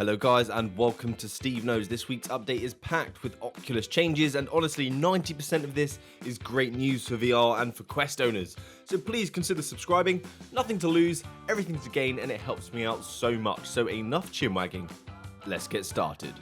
Hello guys and welcome to SteveKnows. This week's update is packed with Oculus changes and honestly 90% of this is great news for VR and for Quest owners. So please consider subscribing, nothing to lose, everything to gain, and it helps me out so much. So enough chin wagging, let's get started.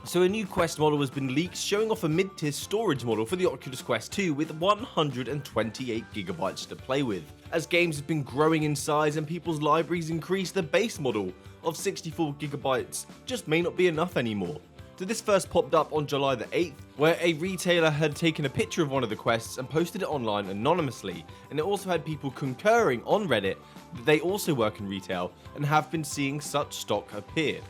So a new Quest model has been leaked showing off a mid-tier storage model for the Oculus Quest 2 with 128GB to play with. As games have been growing in size and people's libraries increase, the base model of 64GB just may not be enough anymore. So this first popped up on July the 8th, where a retailer had taken a picture of one of the Quests and posted it online anonymously, and it also had people concurring on Reddit that they also work in retail and have been seeing such stock appear.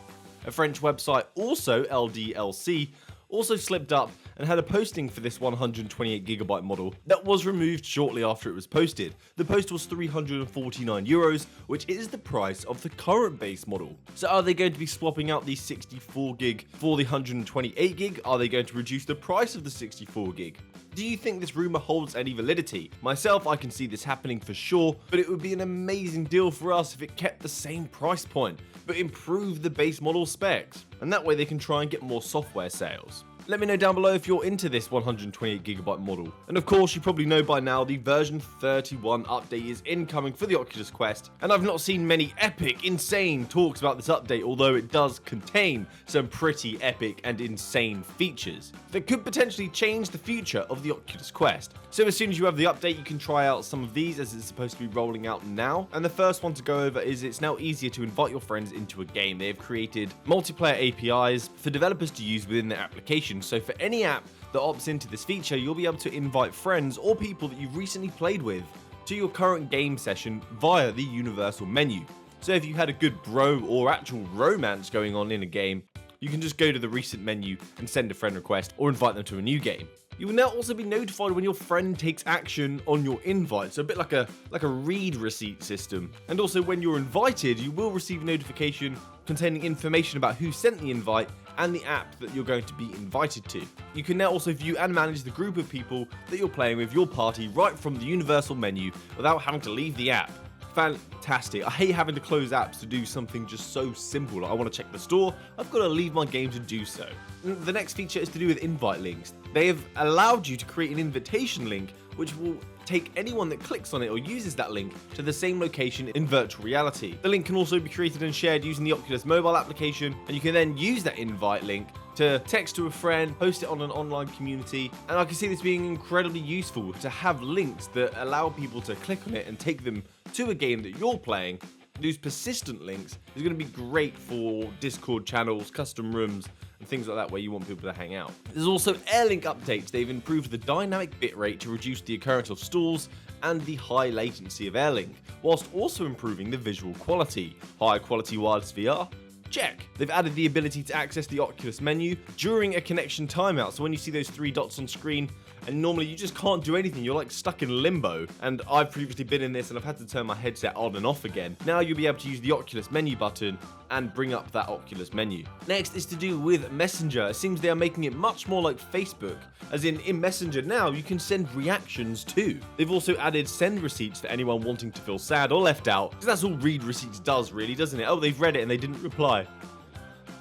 A French website, also LDLC, also slipped up and had a posting for this 128GB model that was removed shortly after it was posted. The post was €349, which is the price of the current base model. So are they going to be swapping out the 64GB for the 128GB? Are they going to reduce the price of the 64GB? Do you think this rumour holds any validity? Myself, I can see this happening for sure, but it would be an amazing deal for us if it kept the same price point, but improved the base model specs, and that way they can try and get more software sales. Let me know down below if you're into this 128GB model. And of course, you probably know by now the version 31 update is incoming for the Oculus Quest, and I've not seen many epic, insane talks about this update, although it does contain some pretty epic and insane features that could potentially change the future of the Oculus Quest. So as soon as you have the update, you can try out some of these as it's supposed to be rolling out now. And the first one to go over is it's now easier to invite your friends into a game. They have created multiplayer APIs for developers to use within their application. So for any app that opts into this feature, you'll be able to invite friends or people that you've recently played with to your current game session via the universal menu. So if you had a good bro or actual romance going on in a game, you can just go to the recent menu and send a friend request or invite them to a new game. You will now also be notified when your friend takes action on your invite, so a bit like a read receipt system. And also when you're invited, you will receive a notification containing information about who sent the invite and the app that you're going to be invited to. You can now also view and manage the group of people that you're playing with your party right from the universal menu without having to leave the app. Fantastic. I hate having to close apps to do something just so simple. Like I want to check the store, I've got to leave my game to do so. The next feature is to do with invite links. They have allowed you to create an invitation link which will take anyone that clicks on it or uses that link to the same location in virtual reality. The link can also be created and shared using the Oculus mobile application, and you can then use that invite link to text to a friend, post it on an online community, and I can see this being incredibly useful to have links that allow people to click on it and take them to a game that you're playing. These persistent links is going to be great for Discord channels, custom rooms, and things like that where you want people to hang out. There's also Airlink updates. They've improved the dynamic bitrate to reduce the occurrence of stalls and the high latency of Airlink, whilst also improving the visual quality. High quality wireless VR? Check. They've added the ability to access the Oculus menu during a connection timeout. So when you see those three dots on screen, and normally you just can't do anything, you're like stuck in limbo. And I've previously been in this and I've had to turn my headset on and off again. Now you'll be able to use the Oculus menu button and bring up that Oculus menu. Next is to do with Messenger. It seems they are making it much more like Facebook, as in Messenger now you can send reactions too. They've also added send receipts for anyone wanting to feel sad or left out, because that's all read receipts does really, doesn't it? Oh, they've read it and they didn't reply.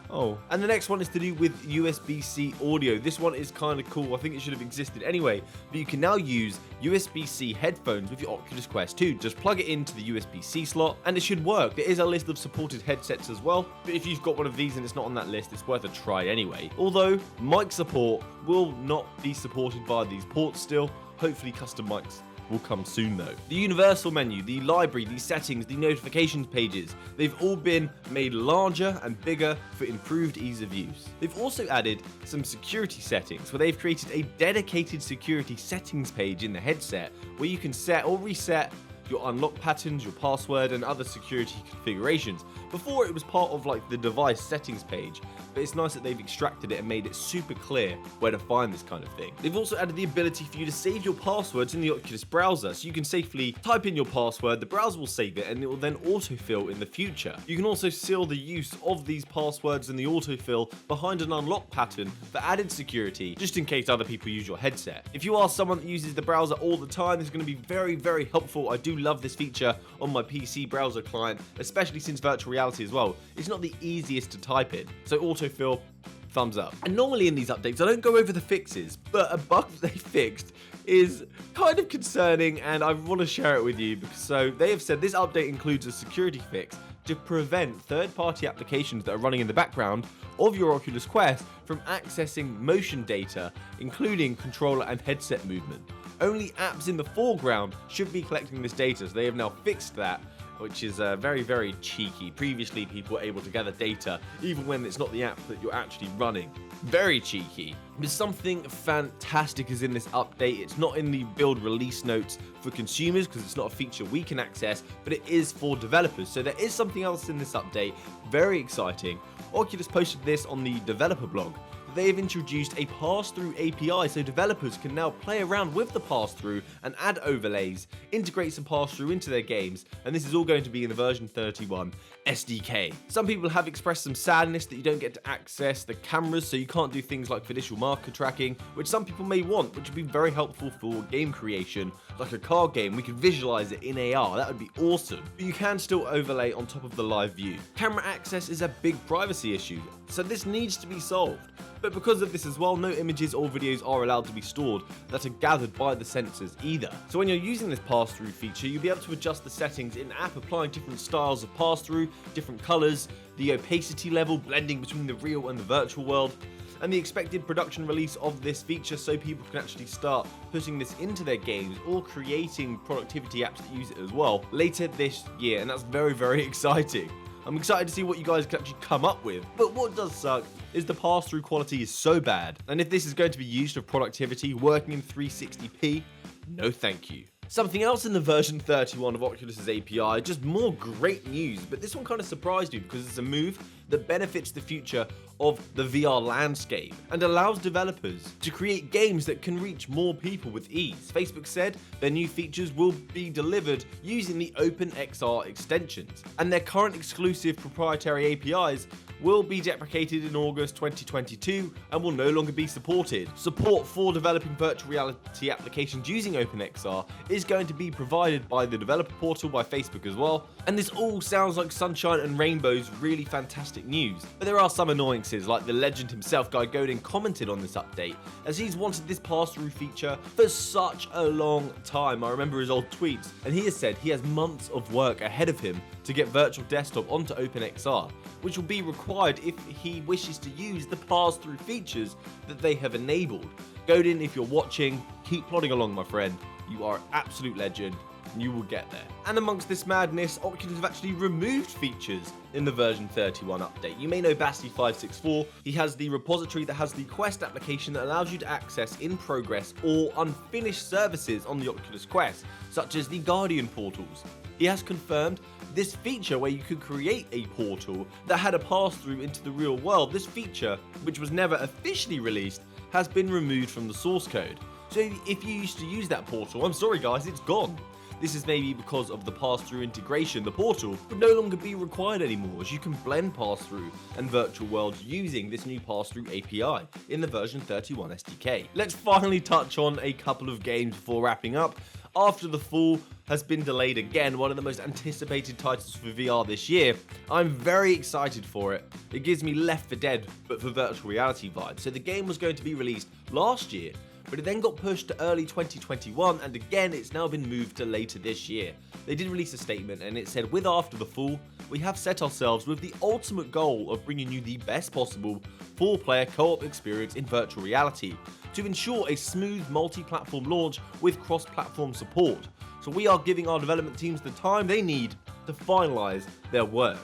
Oh, and the next one is to do with USB-C audio. This one is kind of cool. I think it should have existed anyway, but you can now use USB-C headphones with your Oculus Quest 2. Just plug it into the USB-C slot and it should work. There is a list of supported headsets as well, but if you've got one of these and it's not on that list, it's worth a try anyway. Although mic support will not be supported via these ports still. Hopefully custom mics will come soon though. The universal menu, the library, the settings, the notifications pages, they've all been made larger and bigger for improved ease of use. They've also added some security settings where they've created a dedicated security settings page in the headset where you can set or reset your unlock patterns, your password, and other security configurations. Before, it was part of like the device settings page, but it's nice that they've extracted it and made it super clear where to find this kind of thing. They've also added the ability for you to save your passwords in the Oculus browser, so you can safely type in your password, the browser will save it, and it will then autofill in the future. You can also seal the use of these passwords and the autofill behind an unlock pattern for added security, just in case other people use your headset. If you are someone that uses the browser all the time, this is going to be very, very helpful. I do love this feature on my PC browser client, especially since virtual reality as well. It's not the easiest to type in, so autofill, thumbs up. And normally in these updates, I don't go over the fixes, but a bug that they fixed is kind of concerning, and I want to share it with you. So they have said this update includes a security fix to prevent third-party applications that are running in the background of your Oculus Quest from accessing motion data, including controller and headset movement. Only apps in the foreground should be collecting this data, so they have now fixed that, which is very, very cheeky. Previously, people were able to gather data even when it's not the app that you're actually running. Very cheeky. But something fantastic is in this update. It's not in the build release notes for consumers because it's not a feature we can access, but it is for developers. So there is something else in this update. Very exciting. Oculus posted this on the developer blog. They have introduced a pass-through API, so developers can now play around with the pass-through and add overlays, integrate some pass-through into their games, and this is all going to be in the version 31 SDK. Some people have expressed some sadness that you don't get to access the cameras, so you can't do things like facial marker tracking, which some people may want, which would be very helpful for game creation, like a car game. We could visualize it in AR, that would be awesome. But you can still overlay on top of the live view. Camera access is a big privacy issue, so this needs to be solved. But because of this as well, no images or videos are allowed to be stored that are gathered by the sensors either. So when you're using this pass-through feature, you'll be able to adjust the settings in-app, applying different styles of pass-through, different colors, the opacity level, blending between the real and the virtual world, and the expected production release of this feature so people can actually start putting this into their games or creating productivity apps that use it as well later this year, and that's very, very exciting. I'm excited to see what you guys can actually come up with. But what does suck is the pass-through quality is so bad. And if this is going to be used for productivity, working in 360p, no thank you. Something else in the version 31 of Oculus's API, just more great news, but this one kind of surprised me because it's a move that benefits the future of the VR landscape and allows developers to create games that can reach more people with ease. Facebook said their new features will be delivered using the OpenXR extensions, and their current exclusive proprietary APIs will be deprecated in August 2022 and will no longer be supported. Support for developing virtual reality applications using OpenXR is going to be provided by the developer portal by Facebook as well, and this all sounds like sunshine and rainbows, really fantastic news. But there are some annoyances, like the legend himself, Guy Godin, commented on this update, as he's wanted this pass-through feature for such a long time. I remember his old tweets, and he has said he has months of work ahead of him to get virtual desktop onto OpenXR, which will be required if he wishes to use the pass-through features that they have enabled. Godin, if you're watching, keep plodding along, my friend. You are an absolute legend, and you will get there. And amongst this madness, Oculus have actually removed features in the version 31 update. You may know Basti564. He has the repository that has the Quest application that allows you to access in-progress or unfinished services on the Oculus Quest, such as the Guardian portals. He has confirmed this feature where you could create a portal that had a pass-through into the real world. This feature, which was never officially released, has been removed from the source code. So if you used to use that portal, I'm sorry guys, it's gone. This is maybe because of the pass-through integration. The portal would no longer be required anymore, as you can blend pass-through and virtual worlds using this new pass-through API in the version 31 SDK. Let's finally touch on a couple of games before wrapping up. After the Fall has been delayed again, one of the most anticipated titles for VR this year. I'm very excited for it. It gives me Left 4 Dead, but for virtual reality vibes. So the game was going to be released last year, but it then got pushed to early 2021, and again it's now been moved to later this year. They did release a statement and it said, with After the Fall, we have set ourselves with the ultimate goal of bringing you the best possible 4-player co-op experience in virtual reality to ensure a smooth multi-platform launch with cross-platform support. So we are giving our development teams the time they need to finalize their work.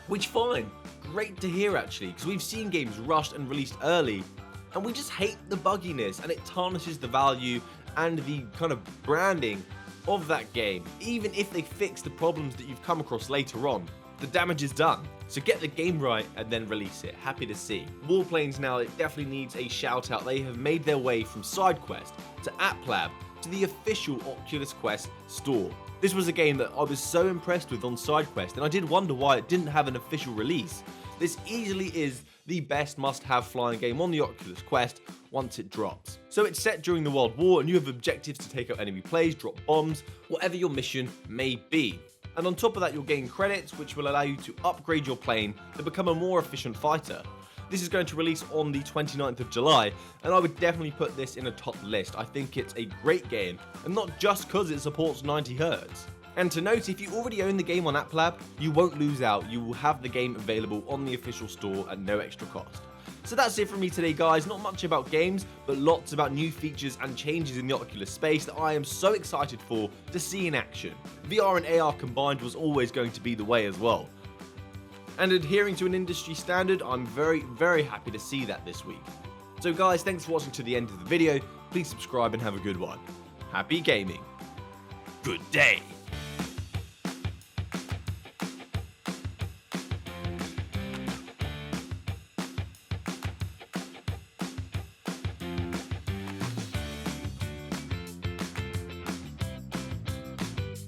Which fine, great to hear actually, because we've seen games rushed and released early, and we just hate the bugginess, and it tarnishes the value and the kind of branding of that game. Even if they fix the problems that you've come across later on, the damage is done. So get the game right and then release it. Happy to see. Warplanes now, it definitely needs a shout out. They have made their way from side quest to App Lab to the official Oculus Quest store. This was a game that I was so impressed with on SideQuest, and I did wonder why it didn't have an official release. This easily is the best must-have flying game on the Oculus Quest once it drops. So it's set during the World War, and you have objectives to take out enemy planes, drop bombs, whatever your mission may be. And on top of that, you'll gain credits, which will allow you to upgrade your plane to become a more efficient fighter. This is going to release on the 29th of July, and I would definitely put this in a top list. I think it's a great game, and not just because it supports 90Hz. And to note, if you already own the game on App Lab, you won't lose out. You will have the game available on the official store at no extra cost. So that's it from me today, guys. Not much about games, but lots about new features and changes in the Oculus space that I am so excited for to see in action. VR and AR combined was always going to be the way as well. And adhering to an industry standard, I'm very happy to see that this week. So guys, thanks for watching to the end of the video. Please subscribe and have a good one. Happy gaming. Good day.